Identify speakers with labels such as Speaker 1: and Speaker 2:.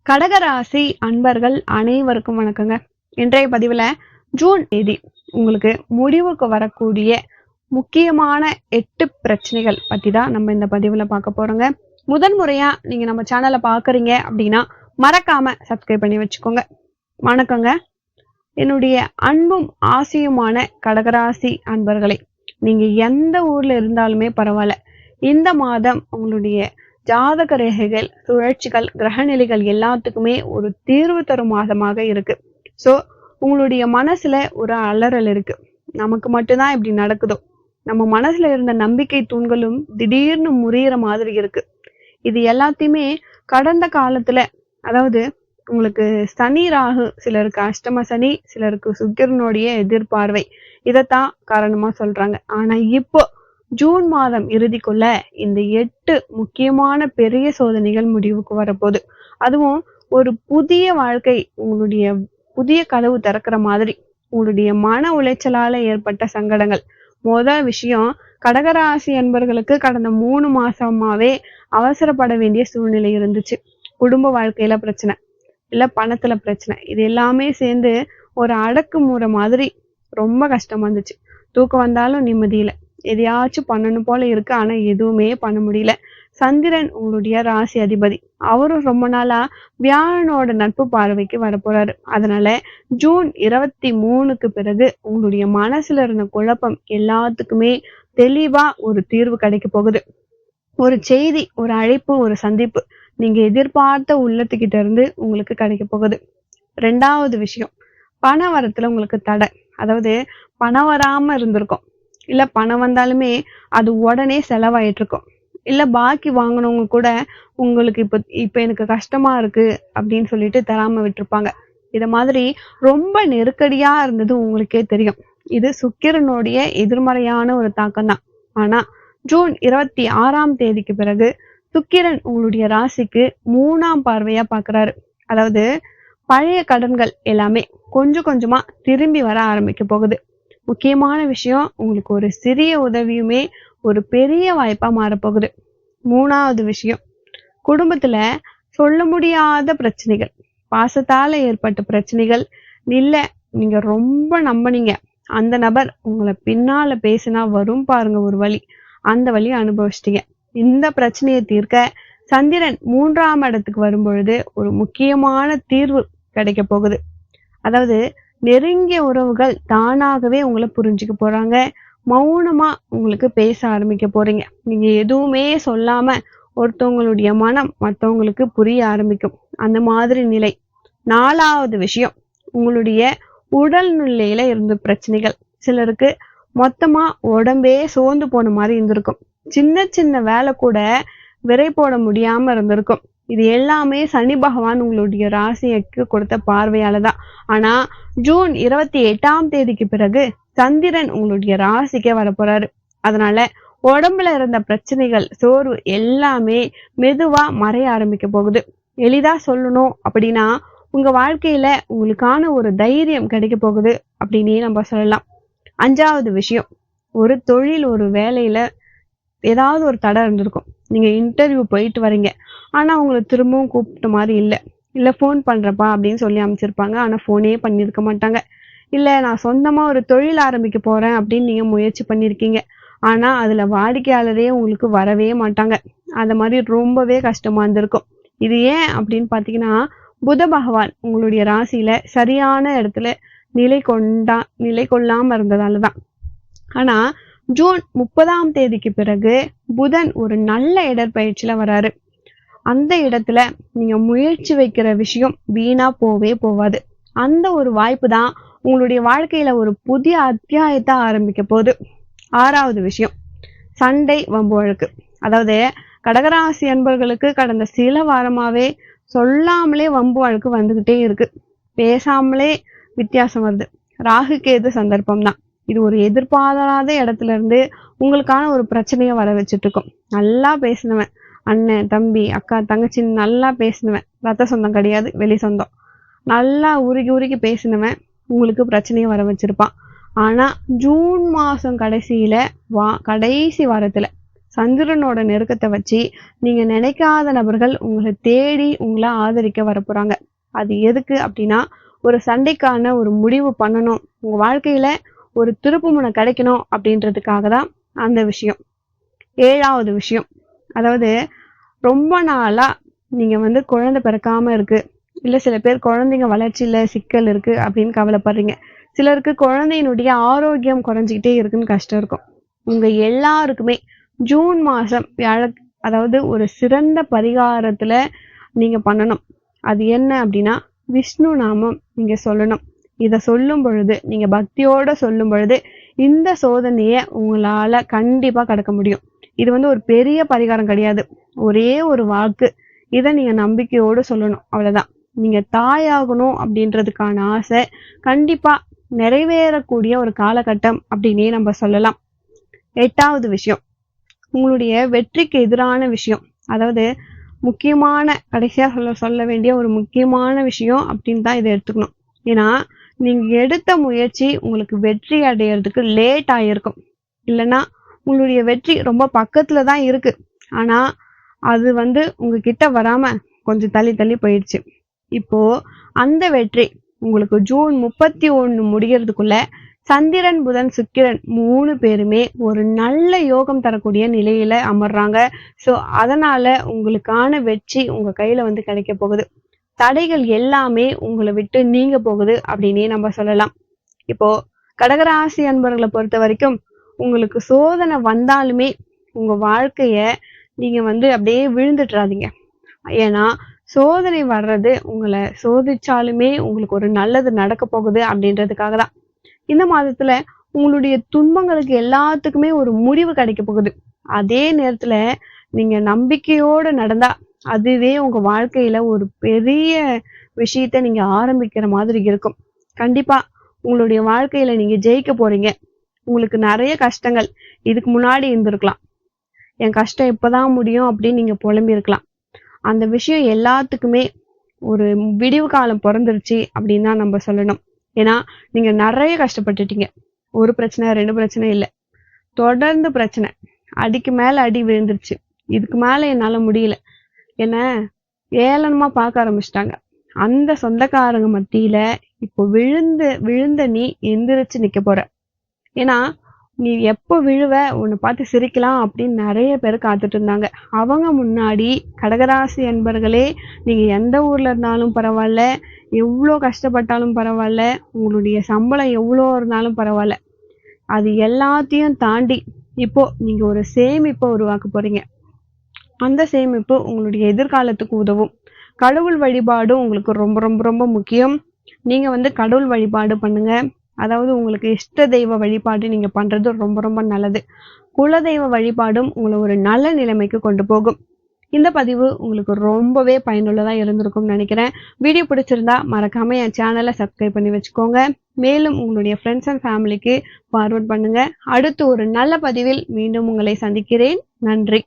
Speaker 1: கடகராசி அன்பர்கள் அனைவருக்கும் வணக்கங்க. இன்றைய பதிவுல ஜூன் தேதி உங்களுக்கு முடிவுக்கு வரக்கூடிய முக்கியமான 8 பிரச்சனைகள் பத்தி தான் நம்ம இந்த பதிவுல பார்க்க போறோங்க. முதன்முறையா நீங்க நம்ம சேனலை பாக்குறீங்க அப்படின்னா மறக்காம சப்ஸ்கிரைப் பண்ணி வச்சுக்கோங்க. வணக்கங்க. என்னுடைய அன்பும் ஆசையுமான கடகராசி அன்பர்களே, நீங்க எந்த ஊர்ல இருந்தாலுமே பரவாயில்ல, இந்த மாதம் உங்களுடைய ஜாதக ரேகைகள், சுழற்சிகள், கிரகநிலைகள் எல்லாத்துக்குமே ஒரு தீர்வு தரும் மாதமாக இருக்கு. ஸோ உங்களுடைய மனசுல ஒரு அலறல் இருக்கு. நமக்கு மட்டும்தான் இப்படி நடக்குதோ, நம்ம மனசுல இருந்த நம்பிக்கை தூண்களும் திடீர்னு முறியிற மாதிரி இருக்கு. இது எல்லாத்தையுமே கடந்த காலத்துல, அதாவது உங்களுக்கு சனி ராகு, சிலருக்கு அஷ்டம சனி, சிலருக்கு சுக்கிரனுடைய எதிர்பார்வை, இதைத்தான் காரணமா சொல்றாங்க. ஆனா இப்போ ஜூன் மாதம் இறுதிக்குள்ள இந்த 8 முக்கியமான பெரிய சோதனைகள் முடிவுக்கு வரப்போகுது. அதுவும் ஒரு புதிய வாழ்க்கை, உங்களுடைய புதிய கதவு திறக்கிற மாதிரி, உங்களுடைய மன உளைச்சலால ஏற்பட்ட சங்கடங்கள். முதல் விஷயம், கடகராசி அன்பர்களுக்கு கடந்த 3 மாசமாவே அவசரப்பட வேண்டிய சூழ்நிலை இருந்துச்சு. குடும்ப வாழ்க்கையில பிரச்சனை, இல்ல பணத்துல பிரச்சனை, இது எல்லாமே சேர்ந்து ஒரு அடக்குமுறை மாதிரி ரொம்ப கஷ்டமா இருந்துச்சு. தூக்கம் வந்தாலும் நிம்மதியில, எதையாச்சும் பண்ணணும் போல இருக்கு, ஆனா எதுவுமே பண்ண முடியல. சந்திரன் உங்களுடைய ராசி அதிபதி, அவரும் ரொம்ப நாளா வியாழனோட நட்பு பார்வைக்கு வரப்போறாரு. அதனால ஜூன் 23க்கு பிறகு உங்களுடைய மனசுல இருந்த குழப்பம் எல்லாத்துக்குமே தெளிவா ஒரு தீர்வு கிடைக்க போகுது. ஒரு செய்தி, ஒரு அழைப்பு, ஒரு சந்திப்பு நீங்க எதிர்பார்த்த உள்ளத்துக்கிட்ட இருந்து உங்களுக்கு கிடைக்க போகுது. 2வது விஷயம், பண வரத்துல உங்களுக்கு தடை, அதாவது பணம் வராம இருந்திருக்கும், இல்ல பணம் வந்தாலுமே அது உடனே செலவாயிட்டு இருக்கும், இல்ல பாக்கி வாங்கினவங்க கூட உங்களுக்கு இப்ப எனக்கு கஷ்டமா இருக்கு அப்படின்னு சொல்லிட்டு தராம விட்டுருப்பாங்க. இத மாதிரி ரொம்ப நெருக்கடியா இருந்தது உங்களுக்கே தெரியும். இது சுக்கிரனுடைய எதிர்மறையான ஒரு தாக்கம் தான். ஆனா ஜூன் 26ஆம் தேதிக்கு பிறகு சுக்கிரன் உங்களுடைய ராசிக்கு 3ஆம் பார்வையா பாக்குறாரு. அதாவது பழைய கடன்கள் எல்லாமே கொஞ்சம் கொஞ்சமா திரும்பி வர ஆரம்பிக்க போகுது. முக்கியமான விஷயம், உங்களுக்கு ஒரு சிறிய உதவியுமே ஒரு பெரிய வாய்ப்பா மாறப்போகுது. 3வது விஷயம், குடும்பத்துல சொல்ல முடியாத பிரச்சனைகள், பாசத்தால ஏற்பட்ட பிரச்சனைகள், இல்ல நீங்க ரொம்ப நம்பினீங்க, அந்த நபர் உங்களை பின்னால பேசினா வரும் பாருங்க ஒரு வழி, அந்த வழியை அனுபவிச்சிட்டீங்க. இந்த பிரச்சனையை தீர்க்க சந்திரன் 3ஆம் இடத்துக்கு வரும்பொழுது ஒரு முக்கியமான தீர்வு கிடைக்க போகுது. அதாவது நெருங்கிய உறவுகள் தானாகவே உங்களை புரிஞ்சுக்க போறாங்க. மௌனமா உங்களுக்கு பேச ஆரம்பிக்க போறீங்க. நீங்க எதுவுமே சொல்லாம ஒருத்தவங்களுடைய மனம் மற்றவங்களுக்கு புரிய ஆரம்பிக்கும், அந்த மாதிரி நிலை. 4வது விஷயம், உங்களுடைய உடல் நிலையில இருந்த பிரச்சனைகள். சிலருக்கு மொத்தமா உடம்பே சோர்ந்து போன மாதிரி இருந்திருக்கும். சின்ன சின்ன வேலை கூட விரை போட முடியாம இருந்திருக்கும். இது எல்லாமே சனி பகவான் உங்களுடைய ராசிக்கு கொடுத்த பார்வையால தான். ஆனா ஜூன் 28ஆம் தேதிக்கு பிறகு சந்திரன் உங்களுடைய ராசிக்கே வரப்போறாரு. அதனால உடம்புல இருந்த பிரச்சனைகள், சோர்வு எல்லாமே மெதுவா மறைய ஆரம்பிக்க போகுது. எளிதா சொல்லணும் அப்படின்னா, உங்க வாழ்க்கையில உங்களுக்கான ஒரு தைரியம் கிடைக்க போகுது அப்படின்னே நம்ம சொல்லலாம். 5வது விஷயம், ஒரு தொழில், ஒரு வேலையில ஏதாவது ஒரு தடை இருந்திருக்கும். நீங்க இன்டர்வியூ போயிட்டு வரீங்க, ஆனா உங்களை திரும்பவும் கூப்பிட்ட மாதிரி இல்ல ஃபோன் பண்றப்பா அப்படின்னு சொல்லி அமைச்சிருப்பாங்க, ஆனா ஃபோனே பண்ணியிருக்க மாட்டாங்க. இல்ல நான் சொந்தமா ஒரு தொழில் ஆரம்பிக்க போறேன் அப்படின்னு நீங்க முயற்சி பண்ணிருக்கீங்க, ஆனா அதுல வாடிக்கையாளரே உங்களுக்கு வரவே மாட்டாங்க. அந்த மாதிரி ரொம்பவே கஷ்டமா இருந்திருக்கும். இது ஏன் அப்படின்னு பாத்தீங்கன்னா, புத பகவான் உங்களுடைய ராசியில சரியான இடத்துல நிலை கொள்ளாம இருந்ததாலதான். ஆனா ஜூன் 30ஆம் தேதிக்கு பிறகு புதன் ஒரு நல்ல இடற்பயிற்சியில வராரு. அந்த இடத்துல நீங்க முயற்சி வைக்கிற விஷயம் வீணா போவே போவாது. அந்த ஒரு வாய்ப்பு தான் உங்களுடைய வாழ்க்கையில ஒரு புதிய அத்தியாயத்தை ஆரம்பிக்க போகுது. 6வது விஷயம், சண்டை, வம்பு வழக்கு. அதாவது கடகராசி அன்பர்களுக்கு கடந்த சில வாரமாவே சொல்லாமலே வம்பு வழக்கு வந்துகிட்டே இருக்கு. பேசாமலே வித்தியாசம் வருது. ராகு கேது சந்தர்ப்பம் தான். இது ஒரு எதிர்பாராத இடத்துல இருந்து உங்களுக்கான ஒரு பிரச்சனையை வர வச்சுட்டு இருக்கும். நல்லா பேசினவன், அண்ணன் தம்பி அக்கா தங்கச்சின்னு நல்லா பேசினவன், ரத்த சொந்தம் கிடையாது, வெளி சொந்தம், நல்லா உருகி உருகி பேசினவன் உங்களுக்கு பிரச்சனையை வர வச்சிருப்பான். ஆனா ஜூன் மாசம் கடைசியில கடைசி வாரத்துல சந்திரனோட நெருக்கத்தை வச்சு நீங்க நினைக்காத நபர்கள் உங்களை தேடி உங்களை ஆதரிக்க வரப்போறாங்க. அது எதுக்கு அப்படின்னா, ஒரு சண்டைக்கான ஒரு முடிவு பண்ணணும், உங்க வாழ்க்கையில ஒரு திருப்புமுனை கிடைக்கணும் அப்படின்றதுக்காக தான் அந்த விஷயம். 7வது விஷயம், அதாவது ரொம்ப நாளா நீங்க வந்து குழந்தை பிறக்காம இருக்கு, இல்ல சில பேர் குழந்தைங்க வளர்ச்சியில சிக்கல் இருக்கு அப்படின்னு கவலைப்படுறீங்க. சிலருக்கு குழந்தையினுடைய ஆரோக்கியம் குறைஞ்சிக்கிட்டே இருக்குன்னு கஷ்டம் இருக்கும். உங்க எல்லாருக்குமே ஜூன் மாசம் அதாவது ஒரு சிறந்த பரிகாரத்துல நீங்க பண்ணணும். அது என்ன அப்படின்னா, விஷ்ணு நாமம் நீங்க சொல்லணும். இத சொல்லும் பொழுது, நீங்க பக்தியோட சொல்லும் பொழுது இந்த சோதனைய உங்களால கண்டிப்பா கடக்க முடியும். இது வந்து ஒரு பெரிய பரிகாரம் கிடையாது. ஒரே ஒரு வாக்கு. இத நீங்க நம்பிக்கையோடு சொல்லணும், அவ்வளவுதான். நீங்க தாயாகணும் அப்படின்றதுக்கான ஆசை கண்டிப்பா நிறைவேறக்கூடிய ஒரு காலகட்டம் அப்படின்னே நம்ம சொல்லலாம். 8வது விஷயம், உங்களுடைய வெற்றிக்கு எதிரான விஷயம், அதாவது முக்கியமான கடைசியா சொல்ல வேண்டிய ஒரு முக்கியமான விஷயம் அப்படின்னு தான் இதை எடுத்துக்கணும். ஏன்னா நீங்க எடுத்த முயற்சி உங்களுக்கு வெற்றி அடையிறதுக்கு லேட் ஆயிருக்கும், இல்லைன்னா உங்களுடைய வெற்றி ரொம்ப பக்கத்துல தான் இருக்கு, ஆனா அது வந்து உங்ககிட்ட வராம கொஞ்சம் தள்ளி தள்ளி போயிடுச்சு. இப்போ அந்த வெற்றி உங்களுக்கு ஜூன் 31 முடிகிறதுக்குள்ள சந்திரன் புதன் சுக்கிரன் 3 பேருமே ஒரு நல்ல யோகம் தரக்கூடிய நிலையில அமர்றாங்க. ஸோ அதனால உங்களுக்கான வெற்றி உங்க கையில வந்து கிடைக்க போகுது. தடைகள் எல்லாமே உங்களை விட்டு நீங்க போகுது அப்படின்னே நம்ம சொல்லலாம். இப்போ கடகராசி அன்பர்களை பொறுத்த வரைக்கும் உங்களுக்கு சோதனை வந்தாலுமே உங்க வாழ்க்கைய நீங்க வந்து அப்படியே விழுந்துட்டுறாதீங்க. ஏன்னா சோதனை வர்றது உங்களை சோதிச்சாலுமே உங்களுக்கு ஒரு நல்லது நடக்க போகுது அப்படின்றதுக்காக தான். இந்த மாதத்துல உங்களுடைய துன்பங்களுக்கு எல்லாத்துக்குமே ஒரு முடிவு கிடைக்க போகுது. அதே நேரத்துல நீங்க நம்பிக்கையோட நடந்தா அதுவே உங்க வாழ்க்கையில ஒரு பெரிய விஷயத்த நீங்க ஆரம்பிக்கிற மாதிரி இருக்கும். கண்டிப்பா உங்களுடைய வாழ்க்கையில நீங்க ஜெயிக்க போறீங்க. உங்களுக்கு நிறைய கஷ்டங்கள் இதுக்கு முன்னாடி இருந்திருக்கலாம். என் கஷ்டம் இப்பதான் முடியும் அப்படின்னு நீங்க புலம்பி இருக்கலாம். அந்த விஷயம் எல்லாத்துக்குமே ஒரு விடிவு காலம் பிறந்துருச்சு அப்படின்னு தான் நம்ம சொல்லணும். ஏன்னா நீங்க நிறைய கஷ்டப்பட்டுட்டீங்க. ஒரு பிரச்சனை 2 பிரச்சனை இல்லை, தொடர்ந்து பிரச்சனை, அடிக்கு மேல அடி விழுந்துருச்சு. இதுக்கு மேல என்னால முடியல, என்ன ஏளனமா பார்க்க ஆரம்பிச்சிட்டாங்க. அந்த சொந்தக்காரங்க மத்தியில இப்போ விழுந்த நீ எந்திரிச்சு நிக்க போற. ஏன்னா நீ எப்போ விழுவ, உன்னை பார்த்து சிரிக்கலாம் அப்படின்னு நிறைய பேர் காத்துட்டு இருந்தாங்க. அவங்க முன்னாடி கடகராசி அன்பர்களே, நீங்க எந்த ஊர்ல இருந்தாலும் பரவாயில்ல, எவ்வளோ கஷ்டப்பட்டாலும் பரவாயில்ல, உங்களுடைய சம்பளம் எவ்வளோ இருந்தாலும் பரவாயில்ல, அது எல்லாத்தையும் தாண்டி இப்போ நீங்க ஒரு சேமிப்பை உருவாக்க போறீங்க. அந்த சேமிப்பு உங்களுடைய எதிர்காலத்துக்கு உதவும். கடவுள் வழிபாடு உங்களுக்கு ரொம்ப ரொம்ப ரொம்ப முக்கியம். நீங்க வந்து கடவுள் வழிபாடு பண்ணுங்க. அதாவது உங்களுக்கு இஷ்ட தெய்வ வழிபாடு நீங்க பண்றது ரொம்ப ரொம்ப நல்லது. குலதெய்வ வழிபாடும் உங்களை ஒரு நல்ல நிலைமைக்கு கொண்டு போகும். இந்த பதிவு உங்களுக்கு ரொம்பவே பயனுள்ளதா இருந்திருக்கும்னு நினைக்கிறேன். வீடியோ பிடிச்சிருந்தா மறக்காம என் சேனலை சப்ஸ்கிரைப் பண்ணி வச்சுக்கோங்க. மேலும் உங்களுடைய ஃப்ரெண்ட்ஸ் அண்ட் ஃபேமிலிக்கு ஃபார்வர்ட் பண்ணுங்க. அடுத்து ஒரு நல்ல பதிவில் மீண்டும் உங்களை சந்திக்கிறேன். நன்றி.